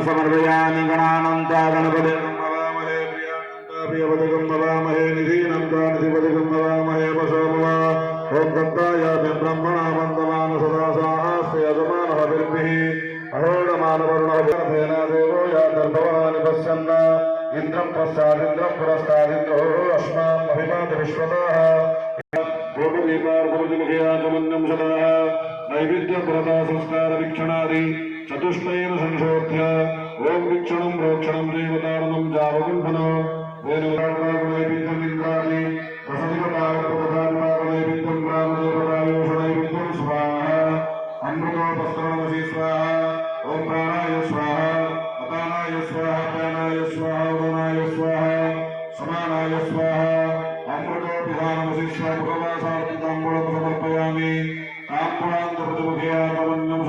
समर्पयामि गणानन्ता गणपते गम्भवामहे प्रियपतिगं भवामहे निधीनन्तानिधिपतिगं भवामहे वसोमवा ॐ दत्तायामि ब्रह्मणा वन्दमान सदा साहास्य यजमानः विर्भिः अहोडमानवरुणः देवो यातर्भवानि पश्यन्न इन्द्रं पश्चादिन्द्रं पुरस्तादिन्द्रो अस्मान् अभिमात विश्वतः गोपदीपार्थमुखयाचमन्यं सदा नैवेद्यप्रदा संस्कारवीक्षणादि चतुष्टयेन संशोध्य ओं वीक्षणं रोक्षणं देवतारणं जावगुण्ठन नैवेद्यमिन्द्राणि रसदिवतारप्रदानैवेद्यं ब्राह्मणेवतायोषणैवेद्यं स्वाहा अमृतोपस्त्रणमसि स्वाहा ओं प्राणाय स्वाहा अपानाय स्वाहा प्राणाय स्वाहा उदनाय स्वाहा समानाय स्वाहा अमृतोपिधानमसि स्वाहा भगवासार्थताम्बूलं समर्पयामि ताम्बूलान्तप्रतिमुखे आगमन्यं